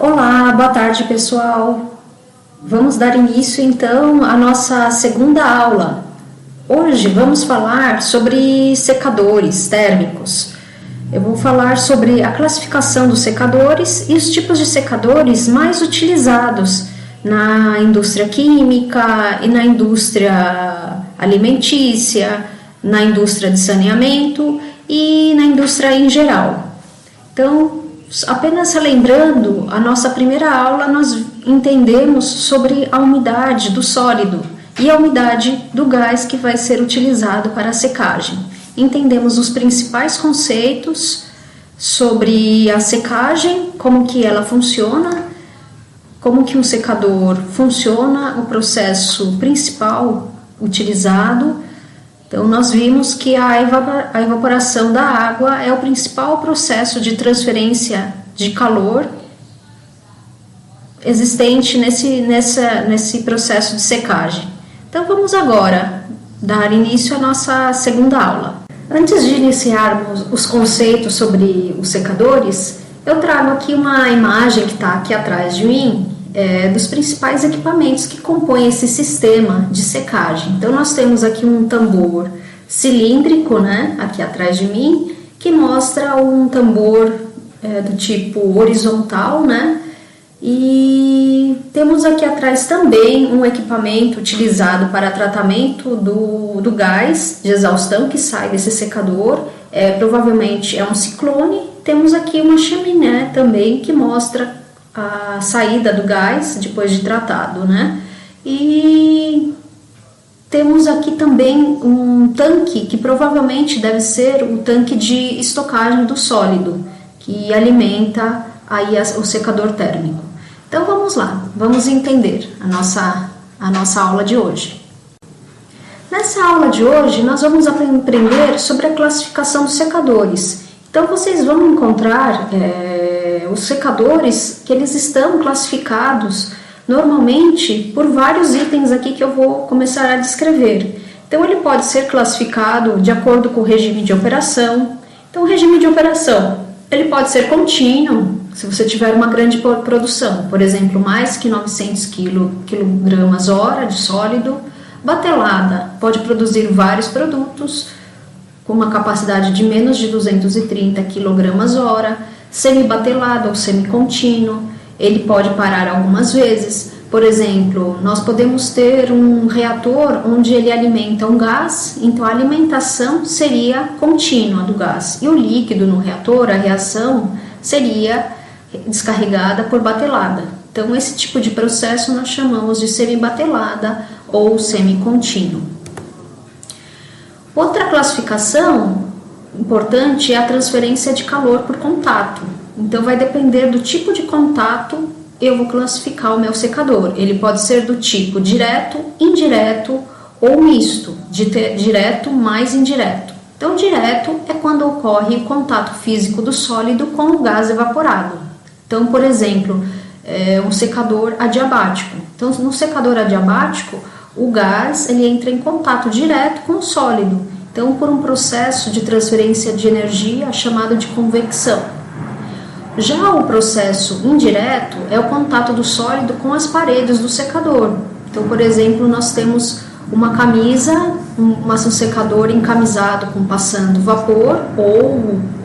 Olá, boa tarde pessoal. Vamos dar início então à nossa segunda aula. Hoje vamos falar sobre secadores térmicos. Eu vou falar sobre a classificação dos secadores e os tipos de secadores mais utilizados na indústria química e na indústria alimentícia, na indústria de saneamento e na indústria em geral. Então, apenas relembrando, a nossa primeira aula nós entendemos sobre a umidade do sólido e a umidade do gás que vai ser utilizado para a secagem. Entendemos os principais conceitos sobre a secagem, como que ela funciona, como que um secador funciona, o processo principal utilizado. Então, nós vimos que a evaporação da água é o principal processo de transferência de calor existente nesse processo de secagem. Então, vamos agora dar início à nossa segunda aula. Antes de iniciarmos os conceitos sobre os secadores, eu trago aqui uma imagem que está aqui atrás de mim, dos principais equipamentos que compõem esse sistema de secagem. Então, nós temos aqui um tambor cilíndrico, aqui atrás de mim, que mostra um tambor do tipo horizontal, e temos aqui atrás também um equipamento utilizado para tratamento do gás de exaustão que sai desse secador, provavelmente é um ciclone. Temos aqui uma chaminé também que mostra a saída do gás depois de tratado, E temos aqui também um tanque que provavelmente deve ser o tanque de estocagem do sólido, que alimenta aí o secador térmico. Então vamos lá, vamos entender a nossa aula de hoje. Nessa aula de hoje nós vamos aprender sobre a classificação dos secadores. Então vocês vão encontrar os secadores que eles estão classificados normalmente por vários itens aqui que eu vou começar a descrever. Então ele pode ser classificado de acordo com o regime de operação. Então o regime de operação, ele pode ser contínuo, se você tiver uma grande produção, por exemplo, mais que 900 kg/h de sólido. Batelada, pode produzir vários produtos com uma capacidade de menos de 230 kg/h. Semibatelado ou semicontínuo, ele pode parar algumas vezes. Por exemplo, nós podemos ter um reator onde ele alimenta um gás, então a alimentação seria contínua do gás. E o líquido no reator, a reação, seria descarregada por batelada. Então, esse tipo de processo nós chamamos de semibatelada ou semicontínuo. Outra classificação importante é a transferência de calor por contato. Então, vai depender do tipo de contato, eu vou classificar o meu secador. Ele pode ser do tipo direto, indireto ou misto, direto mais indireto. Então, direto é quando ocorre o contato físico do sólido com o gás evaporado. Então, por exemplo, um secador adiabático. Então, no secador adiabático, o gás ele entra em contato direto com o sólido. Então, por um processo de transferência de energia chamado de convecção. Já o processo indireto é o contato do sólido com as paredes do secador. Então, por exemplo, nós temos uma camisa, um secador encamisado com passando vapor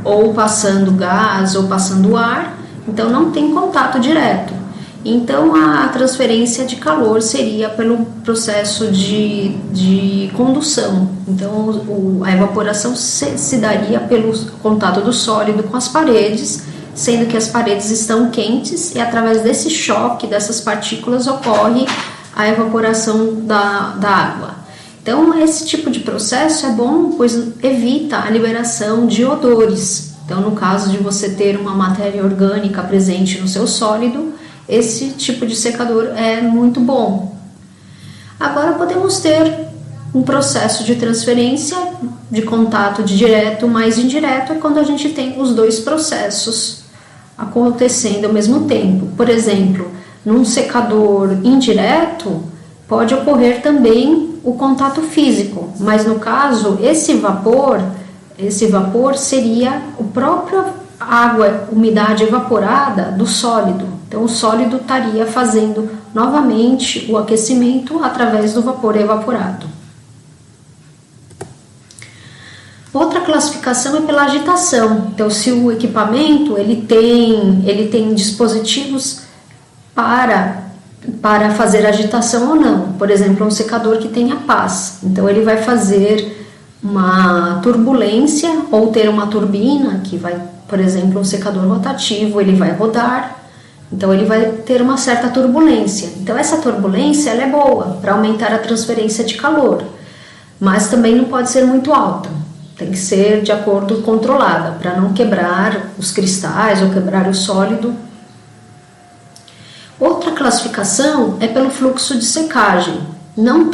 ou passando gás ou passando ar. Então, não tem contato direto. Então, a transferência de calor seria pelo processo de condução. Então, a evaporação se daria pelo contato do sólido com as paredes, sendo que as paredes estão quentes e através desse choque, dessas partículas, ocorre a evaporação da água. Então, esse tipo de processo é bom, pois evita a liberação de odores. Então, no caso de você ter uma matéria orgânica presente no seu sólido, esse tipo de secador é muito bom. Agora, podemos ter um processo de transferência de contato de direto mais indireto, é quando a gente tem os dois processos acontecendo ao mesmo tempo. Por exemplo, num secador indireto, pode ocorrer também o contato físico, mas no caso, esse vapor seria a própria água, umidade evaporada do sólido. Então o sólido estaria fazendo novamente o aquecimento através do vapor evaporado. Outra classificação é pela agitação. Então, se o equipamento ele tem dispositivos para fazer agitação ou não. Por exemplo, um secador que tenha pás. Então, ele vai fazer uma turbulência ou ter uma turbina que vai, por exemplo, um secador rotativo, ele vai rodar. Então, ele vai ter uma certa turbulência. Então, essa turbulência ela é boa para aumentar a transferência de calor, mas também não pode ser muito alta. Tem que ser de acordo controlada, para não quebrar os cristais ou quebrar o sólido. Outra classificação é pelo fluxo de secagem. Não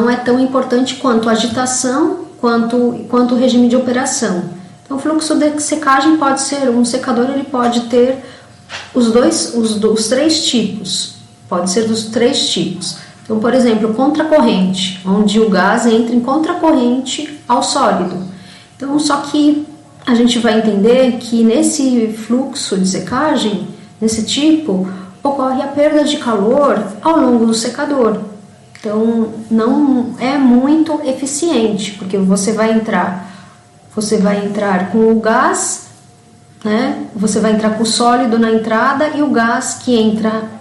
é tão importante quanto a agitação, quanto o regime de operação. Então, o fluxo de secagem pode ser, um secador ele pode ter os três tipos. Pode ser dos três tipos. Então, por exemplo, contracorrente, onde o gás entra em contracorrente ao sólido. Então, só que a gente vai entender que nesse fluxo de secagem, nesse tipo, ocorre a perda de calor ao longo do secador. Então, não é muito eficiente, porque você vai entrar com o gás, né? Você vai entrar com o sólido na entrada e o gás que entra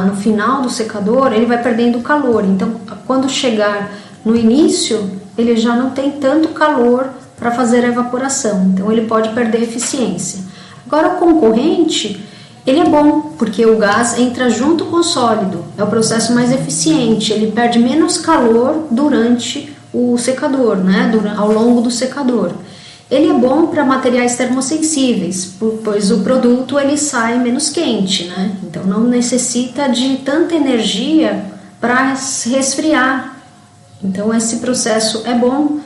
no final do secador, ele vai perdendo calor. Então, quando chegar no início, ele já não tem tanto calor para fazer a evaporação. Então, ele pode perder eficiência. Agora, o concorrente, ele é bom, porque o gás entra junto com o sólido. É o processo mais eficiente. Ele perde menos calor durante o secador, né? Ao longo do secador. Ele é bom para materiais termossensíveis, pois o produto ele sai menos quente, né? Então não necessita de tanta energia para resfriar. Então esse processo é bom,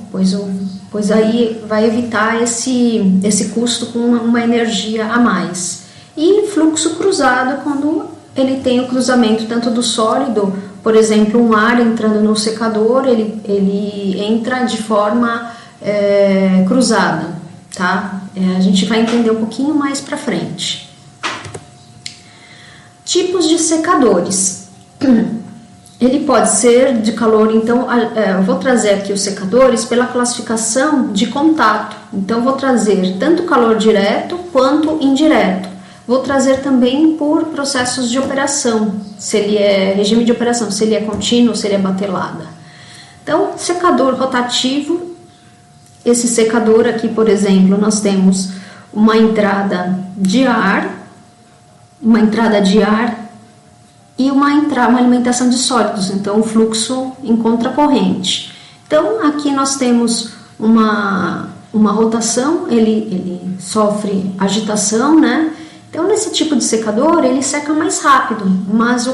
pois aí vai evitar esse custo com uma energia a mais. E fluxo cruzado, quando ele tem o cruzamento tanto do sólido, por exemplo, um ar entrando no secador, ele entra de forma cruzada, tá? A gente vai entender um pouquinho mais para frente. Tipos de secadores. Ele pode ser de calor, então eu vou trazer aqui os secadores pela classificação de contato. Então vou trazer tanto calor direto quanto indireto. Vou trazer também por processos de operação, se ele é regime de operação, se ele é contínuo, se ele é batelada. Então, secador rotativo. Esse secador aqui, por exemplo, nós temos uma entrada de ar e uma alimentação de sólidos, então o fluxo em contracorrente. Então, aqui nós temos uma rotação, ele sofre agitação, né? Então, nesse tipo de secador, ele seca mais rápido, mas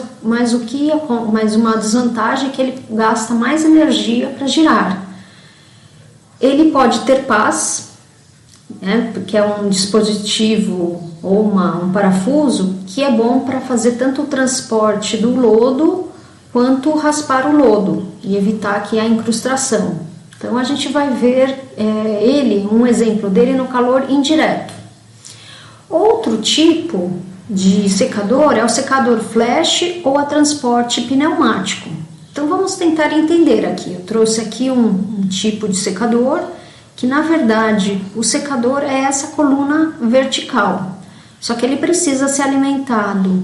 uma desvantagem é que ele gasta mais energia para girar. Ele pode ter pás, né, porque é um dispositivo ou um parafuso que é bom para fazer tanto o transporte do lodo quanto raspar o lodo e evitar que a incrustação. Então a gente vai ver um exemplo dele no calor indireto. Outro tipo de secador é o secador flash ou a transporte pneumático. Então vamos tentar entender aqui. Eu trouxe aqui um tipo de secador que na verdade o secador é essa coluna vertical, só que ele precisa ser alimentado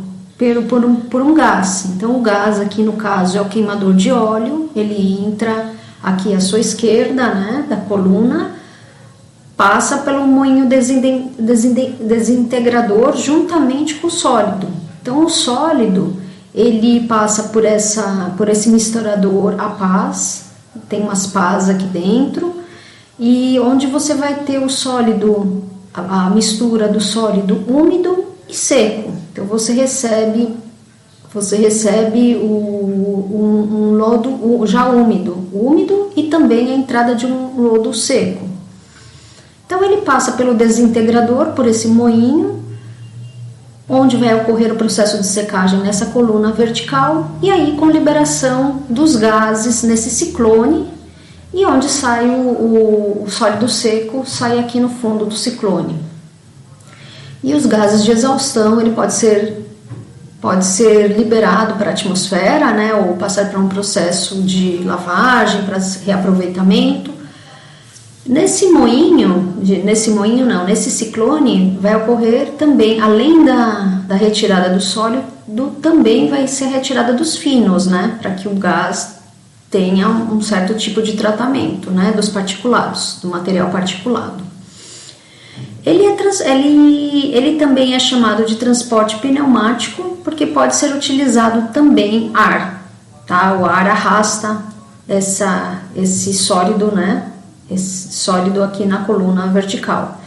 por um gás. Então o gás aqui no caso é o queimador de óleo, ele entra aqui à sua esquerda, né, da coluna, passa pelo moinho desintegrador juntamente com o sólido. Então o sólido ele passa por esse misturador a pás, tem umas pás aqui dentro, e onde você vai ter o sólido, a mistura do sólido úmido e seco. Então você recebe um lodo já úmido e também a entrada de um lodo seco. Então ele passa pelo desintegrador, por esse moinho, onde vai ocorrer o processo de secagem nessa coluna vertical, e aí com liberação dos gases nesse ciclone, e onde sai o sólido seco, sai aqui no fundo do ciclone. E os gases de exaustão, ele pode ser liberado para a atmosfera, né, ou passar por um processo de lavagem, para reaproveitamento. Nesse ciclone, vai ocorrer também, além da retirada do sólido, também vai ser retirada dos finos, né, para que o gás tenha um certo tipo de tratamento, né, dos particulados, do material particulado. Ele também é chamado de transporte pneumático, porque pode ser utilizado também ar, tá? O ar arrasta esse sólido, né? Esse sólido aqui na coluna vertical.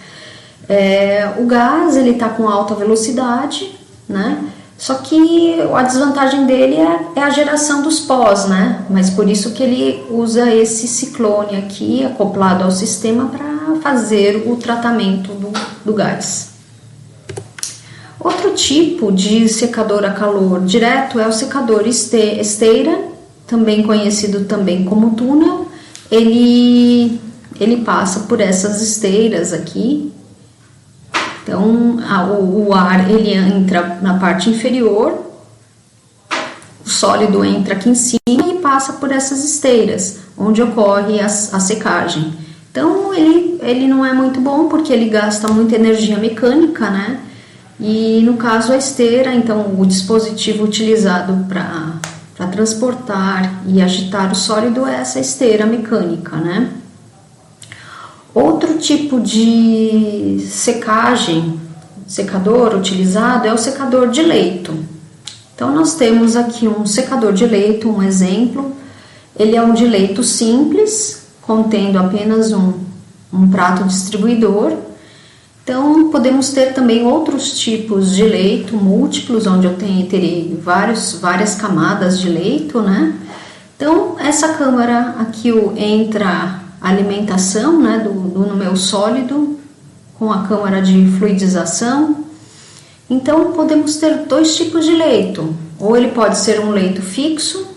O gás, ele tá com alta velocidade, né? Só que a desvantagem dele é a geração dos pós, né? Mas por isso que ele usa esse ciclone aqui, acoplado ao sistema, para fazer o tratamento do gás. Outro tipo de secador a calor direto é o secador esteira, também conhecido também como túnel. Ele passa por essas esteiras aqui. Então, o ar ele entra na parte inferior, o sólido entra aqui em cima e passa por essas esteiras, onde ocorre a secagem. Então, ele não é muito bom, porque ele gasta muita energia mecânica, né? E no caso a esteira, então o dispositivo utilizado para transportar e agitar o sólido é essa esteira mecânica, né? Outro tipo de secador utilizado é o secador de leito. Então nós temos aqui um secador de leito, um exemplo. Ele é um de leito simples, contendo apenas um prato distribuidor. Então, podemos ter também outros tipos de leito, múltiplos, onde eu terei várias camadas de leito, né? Então, essa câmara aqui entra a alimentação, né, no meu sólido, com a câmara de fluidização. Então, podemos ter dois tipos de leito. Ou ele pode ser um leito fixo,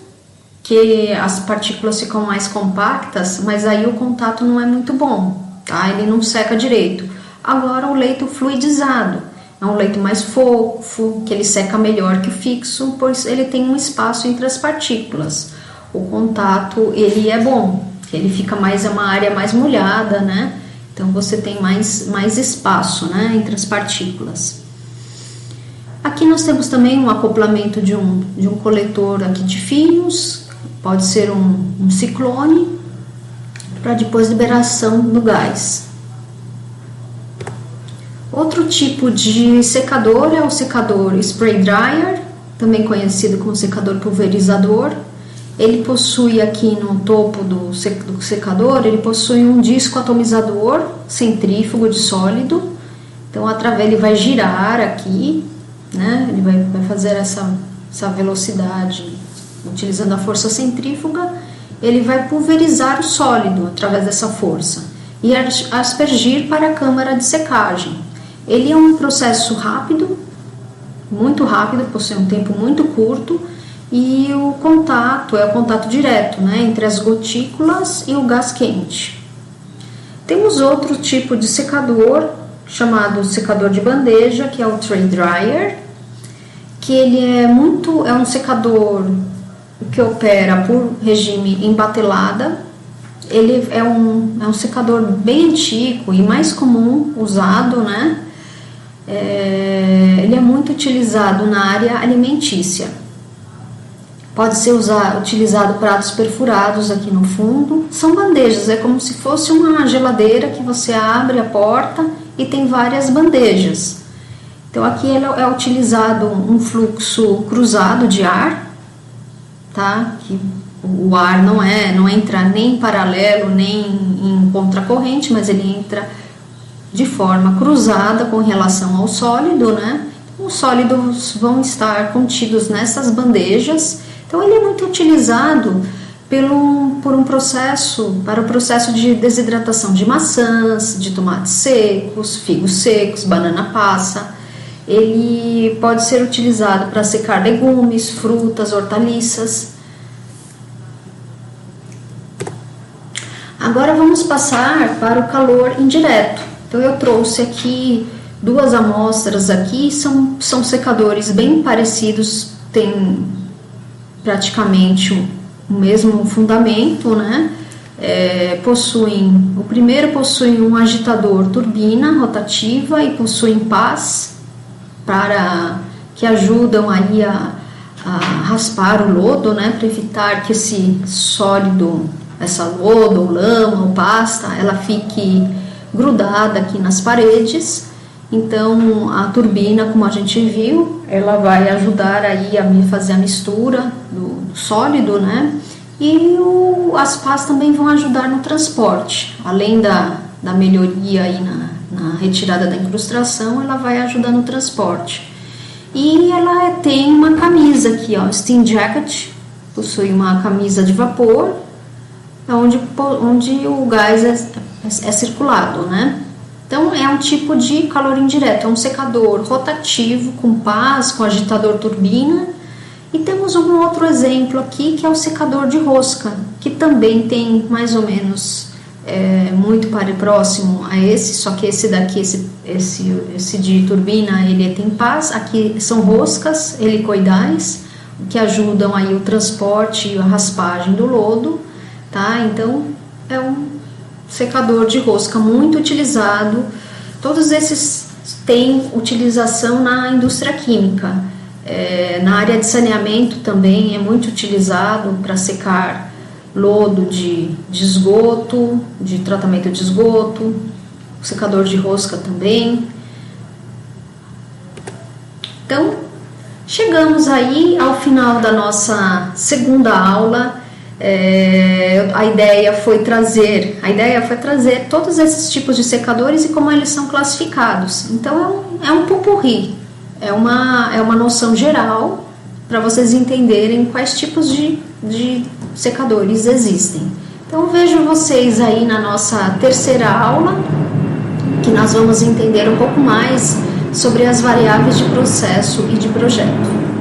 que as partículas ficam mais compactas, mas aí o contato não é muito bom, tá? Ele não seca direito. Agora o leito fluidizado é um leito mais fofo, que ele seca melhor que o fixo, pois ele tem um espaço entre as partículas. O contato ele é bom, ele fica uma área mais molhada, né? Então você tem mais espaço, né, entre as partículas. Aqui nós temos também um acoplamento de um coletor aqui de fios. Pode ser um ciclone, para depois liberação do gás. Outro tipo de secador é o secador spray dryer, também conhecido como secador pulverizador. Ele possui aqui no topo do secador, ele possui um disco atomizador centrífugo de sólido. Então, ele vai girar aqui, né? Ele vai fazer essa velocidade. Utilizando a força centrífuga, ele vai pulverizar o sólido através dessa força e aspergir para a câmara de secagem. Ele é um processo rápido, muito rápido, possui um tempo muito curto, e o contato é o contato direto, né, entre as gotículas e o gás quente. Temos outro tipo de secador, chamado secador de bandeja, que é o tray dryer, que ele é um secador que opera por regime em batelada. Ele é um secador bem antigo e mais comum usado, né? Ele é muito utilizado na área alimentícia. Pode ser utilizado pratos perfurados aqui no fundo. São bandejas, é como se fosse uma geladeira que você abre a porta e tem várias bandejas. Então aqui é utilizado um fluxo cruzado de ar, tá? Que o ar não entra nem em paralelo nem em contracorrente, mas ele entra de forma cruzada com relação ao sólido, né? Os sólidos vão estar contidos nessas bandejas. Então ele é muito utilizado para o processo de desidratação de maçãs, de tomates secos, figos secos, banana passa. Ele pode ser utilizado para secar legumes, frutas, hortaliças. Agora vamos passar para o calor indireto. Então eu trouxe aqui duas amostras aqui são secadores bem parecidos, tem praticamente o mesmo fundamento, né? O primeiro possui um agitador turbina rotativa e possuem pás que ajudam aí a raspar o lodo, né, para evitar que esse sólido, essa lodo ou lama ou pasta, ela fique grudada aqui nas paredes. Então a turbina, como a gente viu, ela vai ajudar aí a fazer a mistura do sólido, né? E as pás também vão ajudar no transporte, além da melhoria aí na retirada da incrustação, ela vai ajudar no transporte. E ela tem uma camisa aqui, ó, steam jacket, possui uma camisa de vapor, onde o gás é circulado, né? Então é um tipo de calor indireto, é um secador rotativo com pás, com agitador turbina. E temos um outro exemplo aqui, que é o secador de rosca, que também tem mais ou menos muito próximo a esse, só que esse daqui, esse de turbina, ele tem pás. Aqui são roscas helicoidais, que ajudam aí o transporte e a raspagem do lodo, tá? Então é um secador de rosca muito utilizado. Todos esses têm utilização na indústria química. Na área de saneamento também é muito utilizado para secar lodo de esgoto, de tratamento de esgoto, o secador de rosca também. Então, chegamos aí ao final da nossa segunda aula. A ideia foi trazer todos esses tipos de secadores e como eles são classificados. Então, é um popurrí. É uma noção geral para vocês entenderem quais tipos de secadores existem. Então, vejo vocês aí na nossa terceira aula, que nós vamos entender um pouco mais sobre as variáveis de processo e de projeto.